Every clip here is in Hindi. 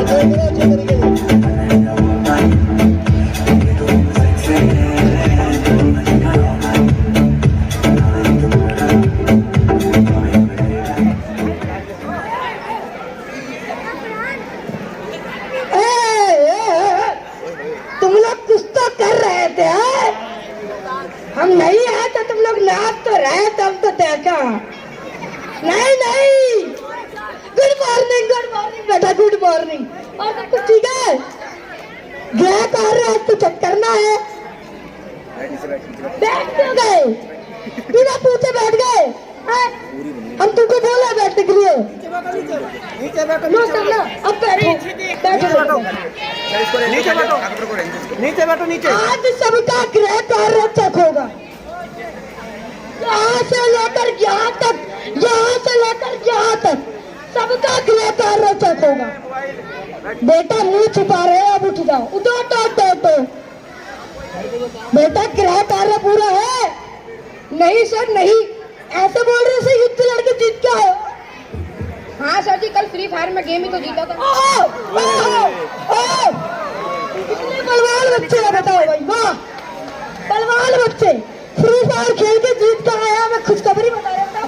तुम लोग कुछ तो कर रहे थे हम नहीं आए तो तुम लोग नाच तो रहे तब तो देखा। नहीं नहीं, गुड मॉर्निंग बेटा, गुड मॉर्निंग। और सब कुछ ठीक है? ग्राहक आ रहे हैं तो चेक करना है। बैठ क्यों गए? बिना पूछे बैठ गए? हम तुमको बोला बैठने के लिए। नीचे बैठो, अब बैठो, नीचे बैठो, नीचे। आज सबका गृह कार्य चेक होगा, यहाँ से लेकर यहाँ तक, यहाँ से लेकर यहाँ तक सबका गृह कार्य चेक होगा। बेटा मुंह छुपा रहे हो, अब उठ जाओ, उठो उठो उठो उठो। बेटा गृह कार्य पूरा है? नहीं सर नहीं, ऐसे बोल रहे से युद्ध लड़के जीत के आए। हाँ सर जी, कल फ्री फायर में गेम ही तो जीता था। कितने बलवान बच्चे हैं बताओ भाई, वाह बलवान बच्चे, फ्री फायर खेल के जीत कर आया। मैं खुशखबरी बता रहा था,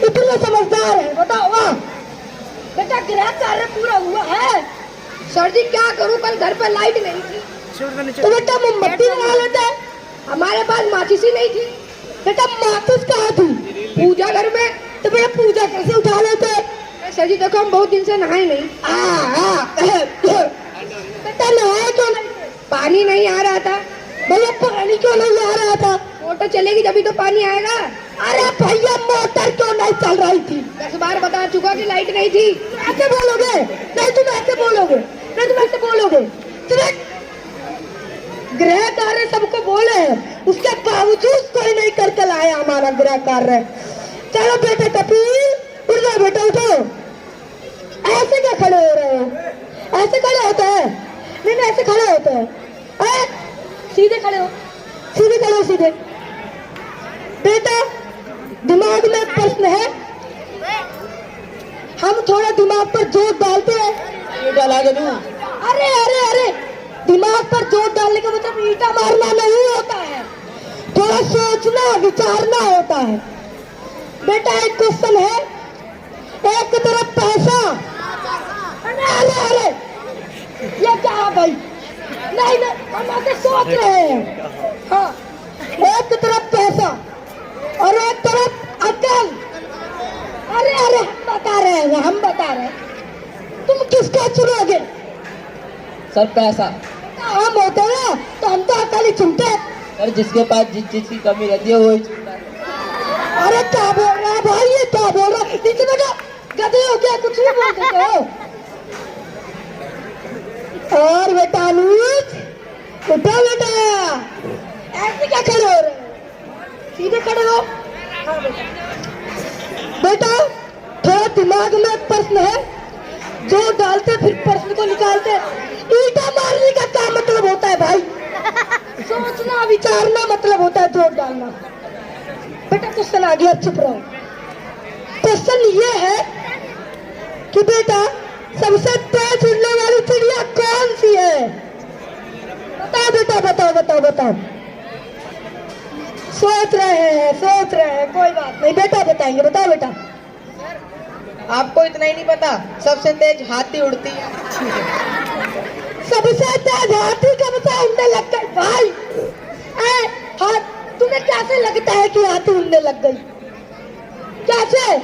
इतने समझदार है, बताओ वाह। बेटा गृह कार्य पूरा हुआ है। सर जी क्या करूँ, कल घर पर लाइट नहीं थी तो बेटा मोमबत्ती लगा लेते हैं। हमारे पास माचिस ही नहीं थी। बेटा माचिस कहाँ थी? पूजा घर में। तो बेटा पूजा कैसे उठा लेते? सर जी देखो, हम बहुत दिन से नहाए नहीं। बेटा नहाए क्यों नहीं? पानी नहीं आ रहा था। भैया पानी क्यों नहीं आ रहा था? मोटर चलेगी जब तो पानी आएगा। अरे भैया मोटर क्यों नहीं चल रही थी? 10 बार बता चुका कि लाइट नहीं थी। ऐसे बोलोगे? नहीं तुम ऐसे बोलोगे, नहीं तुम ऐसे बोलोगे। गृह कार्य सबको बोले हैं, उसके बावजूद कोई नहीं करके लाया हमारा गृह कार्य। चलो बेटे कपिल, उठ जाओ बेटा, उठो। ऐसे क्या खड़े हो रहे हो? ऐसे खड़े होते हैं? नहीं नहीं, ऐसे खड़े होते हैं। सीधे खड़े हो, सीधे खड़े हो, सीधे। बेटा दिमाग में एक प्रश्न है, हम थोड़ा दिमाग पर जोर डालते हैं। डाला के दूं? अरे अरे अरे, दिमाग पर जोर डालने का मतलब ईंटा मारना नहीं होता है, थोड़ा सोचना विचारना होता है। बेटा एक क्वेश्चन है, एक तरफ पैसा, अरे अरे ये क्या है भाई? नहीं नहीं, हम ऐसे सोच रहे हैं। हाँ, एक तरफ पैसा और एक तरफ अकल। अरे अरे हम बता रहे हैं, तुम किसको चुनोगे? सर पैसा। हम होते ना तो हम तो अकल ही चुनते हैं। सर जिसके पास जिस चीज की कमी रहती है वही चुनता है। अरे क्या बोल रहा है भाई, ये क्या बोल रहा है? नीचे बेटा, गधे हो क्या, कुछ नहीं बोल देते हो? और बेटा अनुज उठो बेटा, ऐसे क्या खड़े हो रहे हो? सीधे खड़े हो। हाँ बेटा थोड़ा दिमाग में एक प्रश्न है, जो डालते फिर प्रश्न को निकालते। ईंटा मारने का क्या मतलब होता है भाई? सोचना विचारना मतलब होता है जोर डालना। बेटा क्वेश्चन आ गया, चुप रहो। क्वेश्चन ये है कि बेटा सबसे तेज उड़ने वाली चिड़िया कौन सी है? बताओ बेटा, बताओ बताओ बताओ। सोच रहे हैं, कोई बात नहीं, बेटा बताएंगे, बताओ बेटा। आपको इतना ही नहीं पता, सबसे तेज हाथी उड़ती है। सबसे तेज हाथी का बता उड़ने लग गई भाई। तुम्हें कैसे लगता है कि हाथी उड़ने लग गई? कैसे?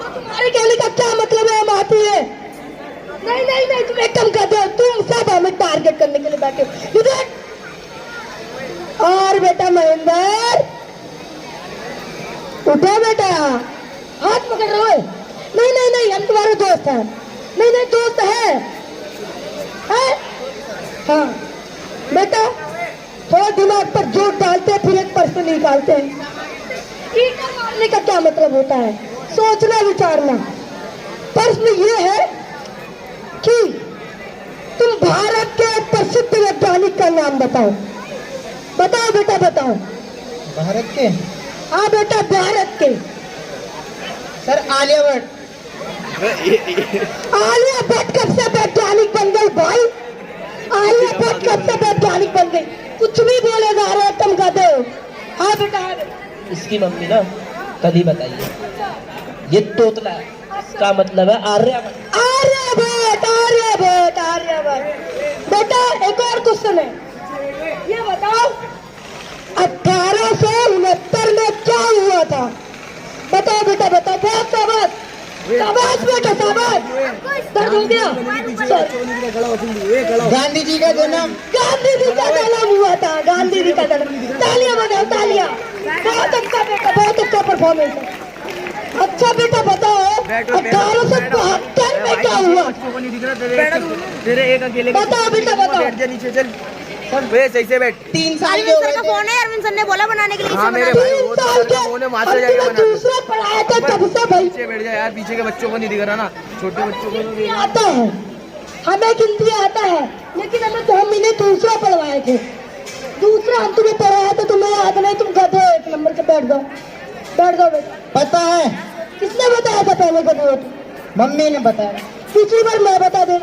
तुम्हारे कहने का क्या मतलब है हम हाथी है? नहीं नहीं नहीं, तुम एकदम गधे हो, तुम सब हमें टारगेट करने के लिए बैठे हो इधर। और बेटा महेंद्र उठो बेटा, हाथ पकड़ रहे हो? नहीं नहीं नहीं, हम तुम्हारे दोस्त हैं। नहीं नहीं, दोस्त है? हाँ बेटा थोड़ा दिमाग पर जोर डालते हैं, फिर एक प्रश्न निकालते हैं। ईंटा मारने का क्या मतलब होता है? सोचना विचारना। प्रश्न ये है कि तुम भारत के प्रसिद्ध वैज्ञानिक का नाम बताओ। बताओ बेटा बताओ। भारत के? हाँ बेटा भारत के। सर आलिया भट्ट। आलिया भट्ट कब से वैज्ञानिक बन गई भाई? आलिया भट्ट कब से वैज्ञानिक बन गई? कुछ भी बोले जा रहे हो तुम गधे हो। हाँ बेटा हाँ बेटा। इसकी मम्मी ना कभी बताइए ये तोतला है, इसका मतलब है आर्यभट्ट। आर्यभट्ट आर्यभट्ट आर्यभट्ट। बेटा एक और क्वेश्चन है, ये बताओ 1869 में क्या हुआ था? बताओ बेटा बताओ। बहुत शाबाश शाबाश बेटा शाबाश। दर्द हो गया? गांधी जी का जन्म हुआ था। गांधी जी का जन्म। तालियां बजाओ तालियां। बहुत अच्छा बेटा बहुत अच्छा परफॉर्मेंस है। अच्छा बेटा बताओ 1872 में क्या हुआ? तेरे एक अकेले बताओ बेटा बताओ। नीचे चल वे सही से बैठ। 3 साल के अरविंद हो सर गए का थे। फोन है, अरविंद सर ने बोला बनाने के लिए इसे हाँ मेरे बना भाई दो। वो तो सर का फोन है, वहाँ से जाके बना दो। दूसरा पढ़ाया था तब से भाई पीछे बैठ जा यार, पीछे के बच्चों को नहीं दिख रहा ना, छोटे बच्चों को तो दिख रहा। आता है। हमें गिनती आता है लेकिन हमें 2 महीने दूसरा पढ़वाए थे। दूसरा हम तुम्हें पढ़ाया था तुम्हें याद नहीं, तुम गधे हो। 1 नंबर से बैठ जाओ बेटा। पता है किसने बताया था पहले गधे हो तुम? मम्मी ने बताया। पिछली बार मैं बता दे।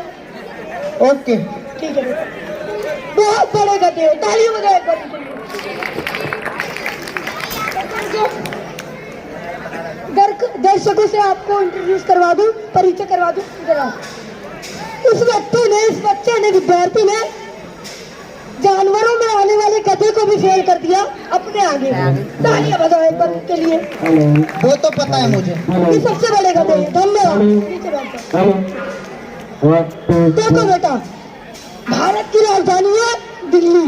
ओके ठीक है बेटा। बहुत बड़े गधे हो। तालियां बजाओ एक बार इनके लिए। दर्शकों से आपको इंट्रोड्यूस करवा दूं, परिचय करवा दूं। इधर आओ। इस बच्चे ने विद्यार्थी ने जानवरों में आने वाले गधे को भी फेल कर दिया अपने आगे। तालियां बजाओ एक बार उनके लिए। वो तो पता है मुझे। ये सबसे बड़े गधे हैं। धन्यवाद। नीचे बैठो। देखो बेटा भारत की राजधानी है दिल्ली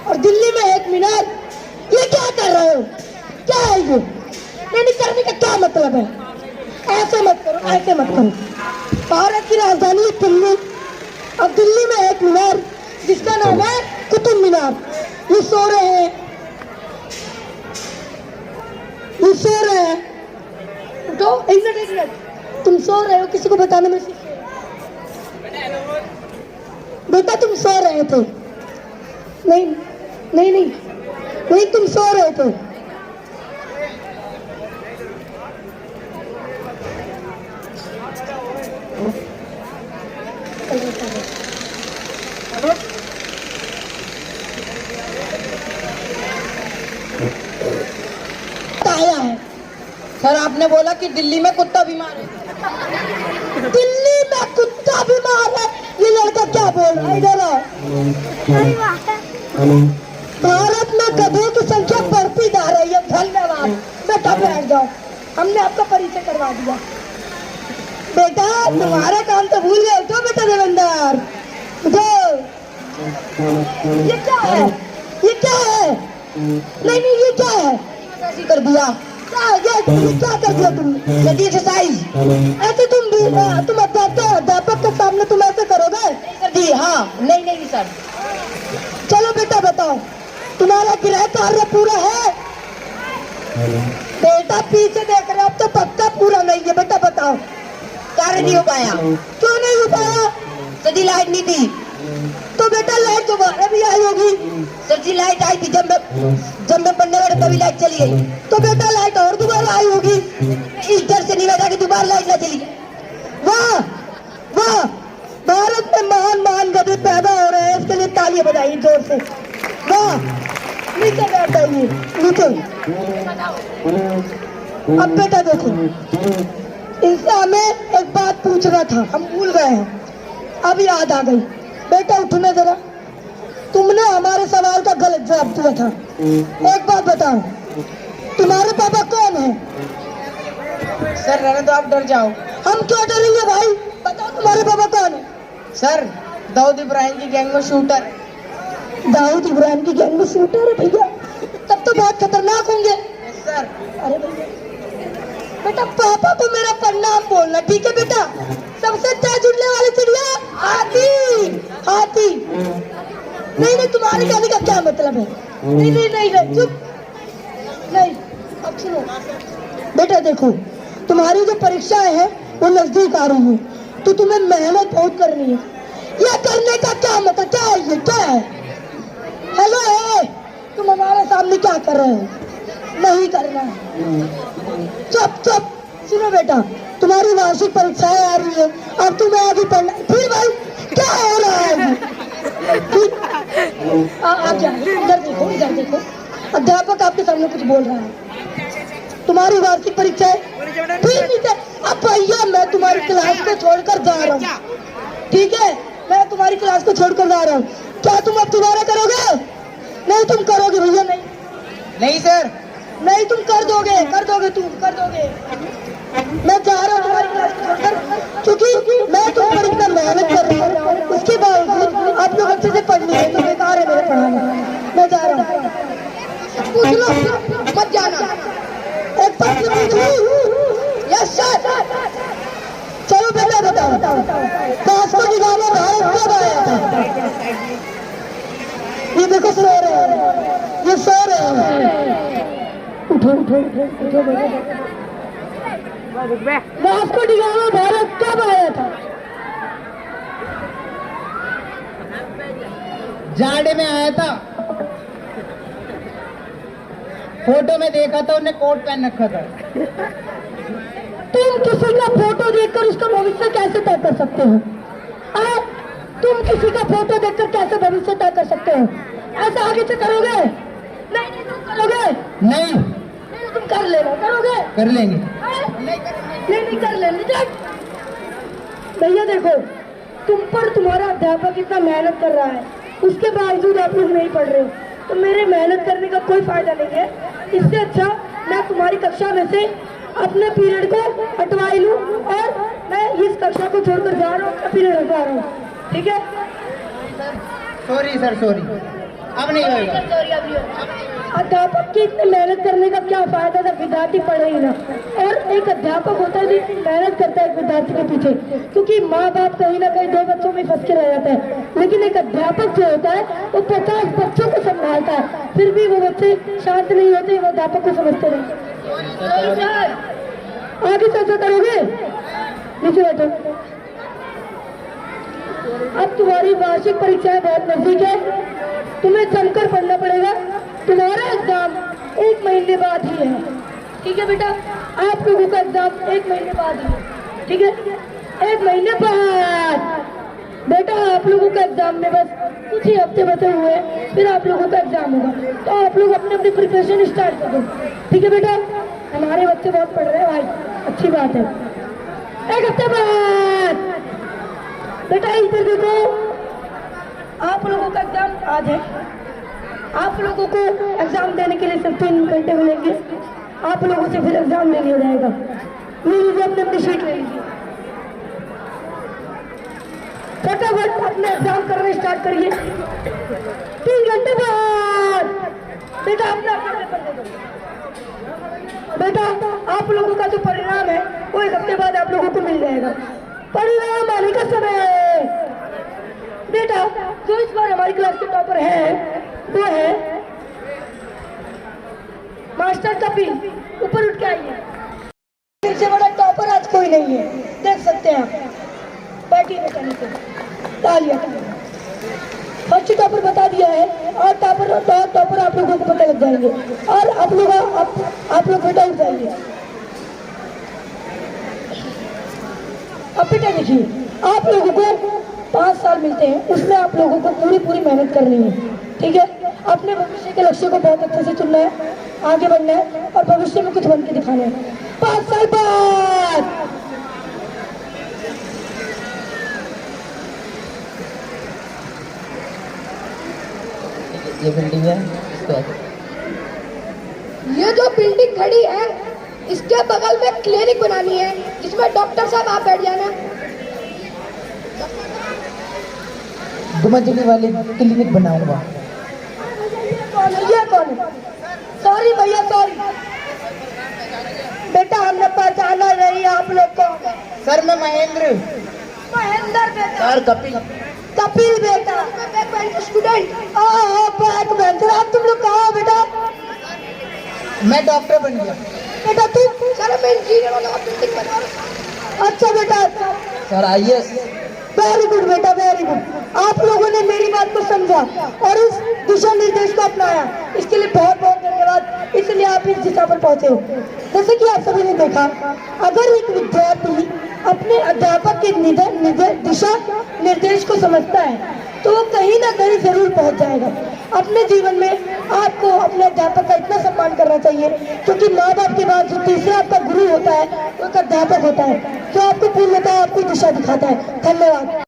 और दिल्ली में एक मीनार। ये क्या कर रहे हो? क्या है ये? नहीं करने का क्या मतलब है? ऐसे मत करो ऐसे मत करो। भारत की राजधानी है दिल्ली और दिल्ली में एक मीनार जिसका नाम है कुतुब मीनार। ये सो रहे हैं। उठो। एक मिनट तुम सो रहे हो, किसी को बताने में सीखो। बेटा तुम सो रहे थे। नहीं तुम सो रहे थे। आया है सर आपने बोला कि दिल्ली में कुत्ता बीमार है। दिल्ली में कुत्ता बीमार है। ये लड़का क्या बोल रहा है? इधर आओ। भारत में गधों की संख्या बढ़ती जा रही है। धन्यवाद बेटा बैठ जाओ। हमने आपका परिचय करवा दिया। बेटा तुम्हारा काम तो भूल गए। उठो बेटा देवेंद्र उठो। ये क्या है? ये क्या है? नहीं ये क्या है? ऐसे कर दिया। क्या कर दिया तुमने? लगी एक्सरसाइज। ऐसे तुम अध्यापक के सामने तुम ऐसे करोगे? जी हाँ। नहीं सर। चलो बेटा बताओ तुम्हारा गृह कार्य पूरा है? बेटा पीछे देख रहे हो, अब तो पक्का पूरा नहीं है। बेटा बताओ। कार्य नहीं हो पाया। क्यों नहीं हो पाया? सर जी लाइट नहीं थी। तो बेटा लाइट दोबारा भी आई होगी। सर जी लाइट आई थी जब मैं पढ़ने बैठा तभी लाइट चली गई। तो बेटा लाइट और दोबारा आई होगी। इस डर से नहीं बैठा कि दोबारा लाइट ना चली। वाह वाह भारत में महान गधे पैदा हो रहे हैं। इसके लिए तालियां बजाइए जोर से। वाह नीचे बैठ जाइए नीचे। अब बेटा देखो इनसे हमें एक बात पूछना था, हम भूल गए हैं, अब याद आ गई। बेटा उठने जरा। तुमने हमारे सवाल का गलत जवाब दिया था। एक बात बताओ तुम्हारे पापा कौन है? सर रहने तो आप डर जाओ। हम क्यों डरेंगे भाई? बताओ तुम्हारे पापा कौन है? सर दाऊद इब्राहिम की गैंग में शूटर। दाऊद इब्राहिम की गैंग में शूटर है भैया? तब तो बहुत खतरनाक होंगे। सर अरे भैया बेटा पापा को मेरा प्रणाम बोलना ठीक है बेटा। सबसे तेज उड़ने वाली चिड़िया हाथी। हाथी नहीं तुम्हारे कहने का क्या मतलब है? नहीं चुप। नहीं अब सुनो बेटा देखो तुम्हारी जो परीक्षाएं हैं वो नजदीक आ रही है तो तुम्हें मेहनत बहुत करनी है। यह करने का क्या मतलब? क्या है ये? क्या है? हेलो तुम हमारे सामने क्या कर रहे हो? नहीं करना है। चुप सुनो बेटा तुम्हारी वार्षिक परीक्षाएं आ रही है, अब तुम्हें आगे पढ़ना। फिर भाई क्या हो रहा है? फिर आप जा, इधर देखो, अध्यापक आपके सामने कुछ बोल रहा है। तुम्हारी वार्षिक परीक्षाएं फिर नीचे। अब भैया मैं तुम्हारी क्लास को छोड़कर जा रहा हूँ, ठीक है? मैं तुम्हारी क्लास को छोड़कर जा रहा हूँ। क्या तुम अब दोबारा करोगे? नहीं तुम करोगे भैया, नहीं सर। नहीं तुम कर दोगे तुम कर दोगे। मैं जा रहा हूँ तुम्हारी क्लास को छोड़कर, क्योंकि मैं तुम पर इतना मेहनत कर रही हूँ, उसके बावजूद आप लोग अच्छे से पढ़ नहीं रहे, तो बेकार है मेरा पढ़ाना। मैं जा रहा हूँ। पूछ लो, मत जाना। एक प्रश्न पूछ लूं? Yes sir. चलो बेटा बताओ, वास्को डी गामा भारत कब आया था? ये देखो सो रहे हैं, ये सो रहे हैं। उठो बेटा। वास्को डी गामा भारत कब आया था? जाड़े में आया था। फोटो में देखा था, उन्हें कोट पहन रखा था। तुम किसी का फोटो देखकर उसका भविष्य कैसे तय कर सकते हो? तुम किसी का फोटो देखकर कैसे भविष्य तय कर सकते हो? ऐसा आगे से करोगे? नहीं तुम करोगे? नहीं तुम कर लेना, करोगे? कर लेंगे। नहीं कर लेंगे। भैया देखो, तुम पर तुम्हारा अध्यापक इतना मेहनत कर रहा है, उसके बावजूद आप लोग नहीं पढ़ रहे हो, तो मेरे मेहनत करने का कोई फायदा नहीं है। इससे अच्छा मैं तुम्हारी कक्षा में से अपने पीरियड को हटवाई लूं और मैं इस कक्षा को छोड़कर जा रहा हूँ, अपना पीरियड हटवा रहा हूँ, ठीक है? सॉरी सर, सॉरी, अब नहीं होगा। अध्यापक की इतनी मेहनत करने का क्या फायदा जब विद्यार्थी पढ़े ही ना। और एक अध्यापक होता है जो इतनी मेहनत करता है विद्यार्थी के पीछे, क्योंकि माँ बाप कहीं ना कहीं 2 बच्चों में फंस के रह जाता है, लेकिन एक अध्यापक जो होता है वो 50 बच्चों को संभालता है, फिर भी वो बच्चे शांत नहीं होते, वो अध्यापक को समझते नहीं। आगे चर्चा करोगे? नीचे बैठो। अब तुम्हारी वार्षिक परीक्षाएं बहुत नजदीक है, तुम्हें जमकर पढ़ना पड़ेगा। तुम्हारा एग्जाम 1 महीने बाद ही है, ठीक है बेटा? आप लोगों का एग्जाम 1 महीने बाद ही है, ठीक है? 1 महीने बाद बेटा आप लोगों का एग्जाम में बस कुछ ही हफ्ते बचे हुए हैं, फिर आप लोगों का एग्जाम होगा, तो आप लोग अपने अपनी प्रिपरेशन स्टार्ट कर दो, ठीक है बेटा? हमारे बच्चे बहुत पढ़ रहे हैं भाई, अच्छी बात है। 1 हफ्ते बाद बेटा इधर देखो, आप लोगों का एग्जाम आज है, आप लोगों को एग्जाम देने के लिए सिर्फ 3 घंटे मिलेंगे, आप लोगों से फिर एग्जाम ले लिया जाएगा। लीजिए अपनी शीट ले लीजिए, फटाफट अपने एग्जाम करना स्टार्ट करिए। 3 घंटे बाद बेटा अपना पेपर दे दो। बेटा आप लोगों का जो परिणाम है वो 1 हफ्ते बाद आप लोगों को मिल जाएगा। परिणाम आने का समय बेटा, जो इस बार हमारी क्लास के टॉपर है वो है मास्टर कपिल, ऊपर उठ के आइए। इनसे बड़ा टॉपर आज कोई नहीं है, देख सकते हैं आप। बैठिए बेटा नीचे, तालियां। फर्स्ट टॉपर बता दिया है, और टॉपर आप लोगों को पता लग जाएंगे, और आप लोग बेटा उठ जाइए। अब बेटा देखिए, आप लोगों को 5 साल मिलते हैं, उसमें आप लोगों को पूरी मेहनत करनी है, ठीक है? अपने भविष्य के लक्ष्य को बहुत अच्छे से चुनना है, आगे बढ़ना है और भविष्य में कुछ बन के दिखाना है। 5 साल बाद ये बिल्डिंग है, इसको ये जो बिल्डिंग खड़ी है इसके बगल में क्लिनिक बनानी है, जिसमें डॉक्टर साहब आप बैठ जाना। गुमजली वाली क्लिनिक बनाऊंगा। ये कौन है? सॉरी भैया, सॉरी बेटा, हमने पहचाना नहीं आप लोग को। सर मैं महेंद्र बेटा, सर कपिल। कपिल बेटा, back bench student. Back bencher. अब तुम लोग कहाँ हो बेटा? मैं डॉक्टर बन गया। बेटा तू? सर मैं इंजीनियर वाला बिल्डिंग बना रहा हूं। अच्छा बेटा, सर आइए। वेरी गुड बेटा, वेरी गुड। आप लोगों ने मेरी बात को समझा और इस दिशा निर्देश को अपनाया, इसके लिए बहुत बहुत धन्यवाद। इसलिए आप इस दिशा पर पहुंचे हो। जैसे कि आप सभी ने देखा, अगर एक विद्यार्थी अपने अध्यापक के दिशा निर्देश को समझता है तो वो कहीं ना कहीं जरूर पहुंच जाएगा। अपने जीवन में आपको अपने अध्यापक का इतना सम्मान करना चाहिए, क्योंकि माँ बाप के बाद जो तीसरा आपका गुरु होता है वो एक अध्यापक होता है, जो आपको पूर्णतः आपकी दिशा दिखाता है। धन्यवाद।